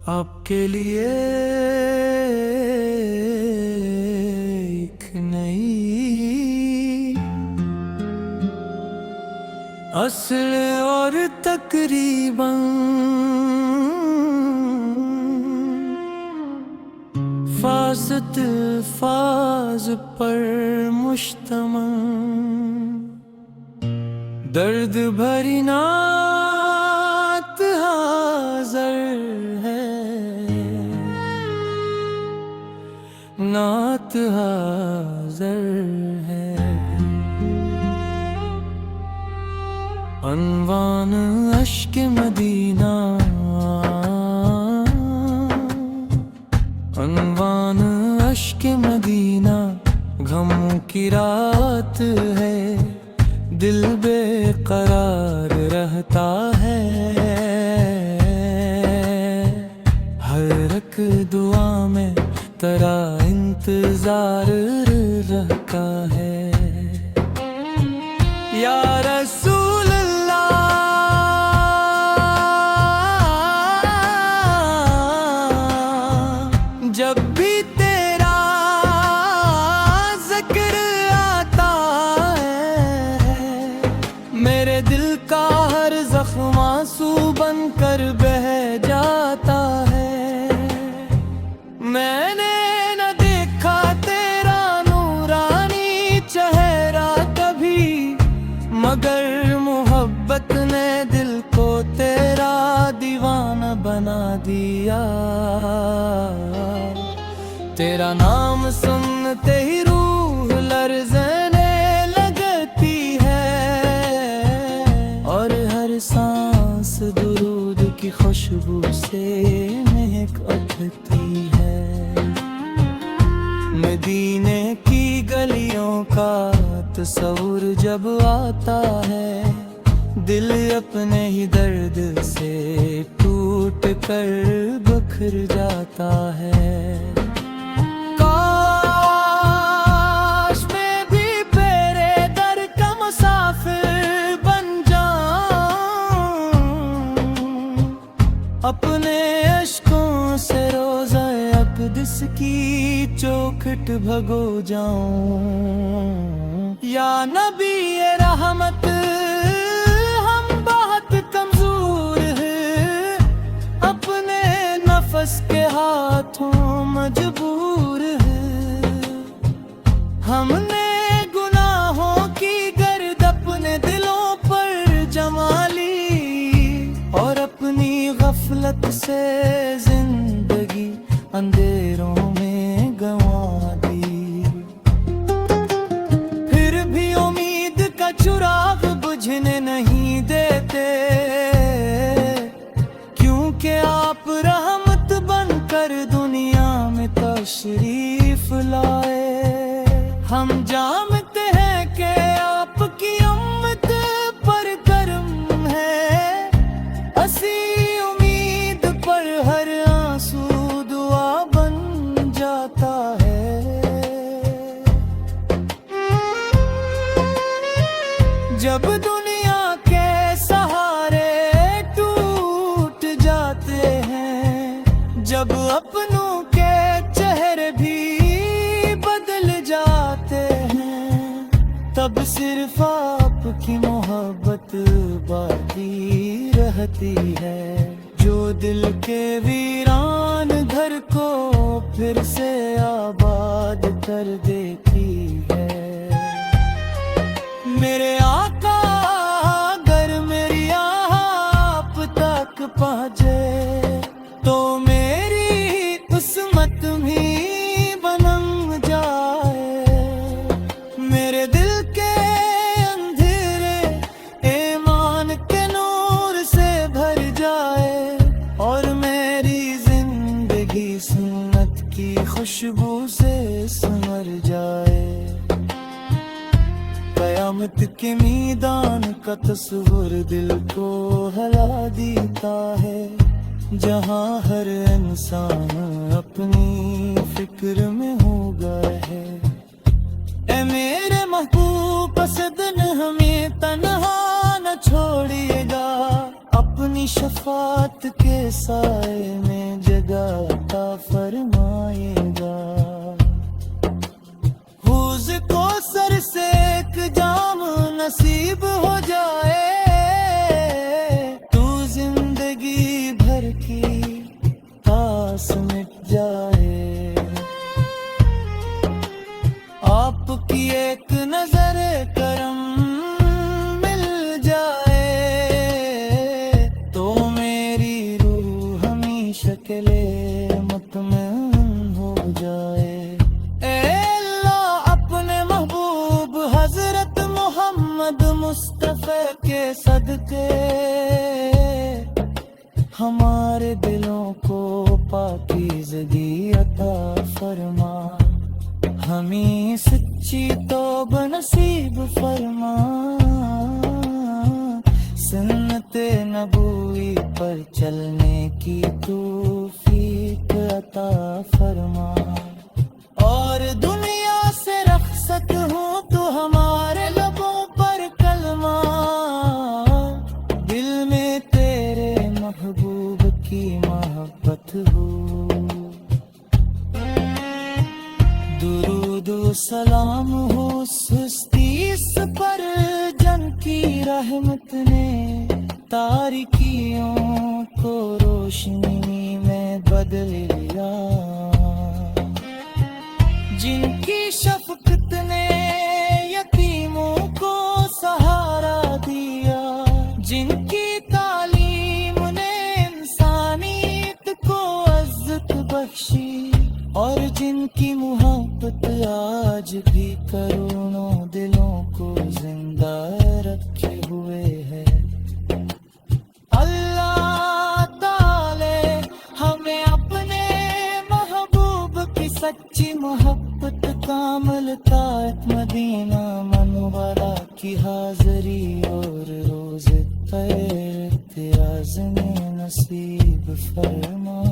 آپ کے لیے ایک نئی اصل اور تقریباً فاسد الفاظ پر مشتمل درد بھری نعت حاضر ہے، نعت حاضر ہے۔ عنوان اشک مدینہ، عنوان اشک مدینہ، غموں کی رات ہے، دل بے قرار رہتا ہے، ہر ایک دعا میں تیرا انتظار رہتا ہے۔ یا رسول اللہ، جب بھی تیرا ذکر آتا ہے، میرے دل کا ہر زخم آنسو بن کر بہہ جاتا ہے۔ میں نے نہ دیکھا تیرا نورانی چہرہ کبھی، مگر محبت نے دل کو تیرا دیوانہ بنا دیا۔ تیرا نام سنتے ہی روح لرزنے لگتی ہے، اور ہر سانس درود کی خوشبو سے مہک اٹھتی ہے۔ مدینے کی گلیوں کا تصور جب آتا ہے، دل اپنے ہی درد سے ٹوٹ کر بکھر جاتا ہے۔ کاش میں بھی تیرے در کا مسافر بن جاؤں، اپنے اشکوں سے روزہ اقدس کی چوکھٹ بھگو جاؤں۔ یا نبی رحمت، ہم بہت کمزور ہیں، اپنے نفس کے ہاتھوں مجبور ہیں، ہم نے گناہوں کی گرد اپنے دلوں پر جما لی، اور اپنی غفلت سے زندگی اندھیروں میں گنوا دی۔ پھر بھی امید کا چراغ بجھنے نہیں دیتے، کیونکہ آپ رحمت بن کر دنیا میں تشریف لائے۔ ہم جانتے ہیں کہ آپ کی امت پر کرم ہے، اسی امید پر ہر آنسو دعا بن جاتا ہے۔ جب دنیا کے سہارے ٹوٹ جاتے ہیں، جب اپنوں کے چہرے بھی بدل جاتے ہیں، تب صرف آپ کی محبت باقی رہتی ہے، جو دل کے ویران گھر کو پھر سے آباد کر دیتی ہے۔ میرے آقا، اگر میری آپ تک پہنچے تو میری قسمت بھی بنم جائے، میرے دل کے اندھیرے ایمان کے نور سے بھر جائے، اور میری زندگی سنت کی خوشبو سے سنور جائے۔ قیامت کے میدان کا تصور دل کو ہلا دیتا ہے، جہاں ہر انسان اپنی فکر میں ہوگا ہے۔ اے میرے محبوب، پس دن ہمیں تنہا نہ چھوڑیے گا، اپنی شفاعت کے سائے میں جگہ شکل مطمئن ہو جائے۔ اے اللہ اپنے محبوب حضرت محمد مصطفیٰ کے صدقے ہمارے دلوں کو پاکیزگی عطا فرما، ہمیں سچی توبہ نصیب فرما، سنت نبوی پر چلنے کی توفیق عطا فرما، اور دنیا سے رخصت ہوں تو ہمارے لبوں پر کلمہ دل میں تیرے محبوب کی محبت ہو۔ درود و سلام ہو سستی اس پر جن کی رحمت نے تاریکیوں کو روشنی میں بدل لیا، جن کی شفقت نے یتیموں کو سہارا دیا، جن کی تعلیم نے انسانیت کو عزت بخشی، اور جن کی محبت آج بھی کروڑوں دلوں کو زندہ رکھے ہوئے ہے۔ اللہ تعالی ہمیں اپنے محبوب کی سچی محبت کامل طاعت مدینہ منورہ کی حاضری اور روز خیر اعتراض میں نصیب فرما۔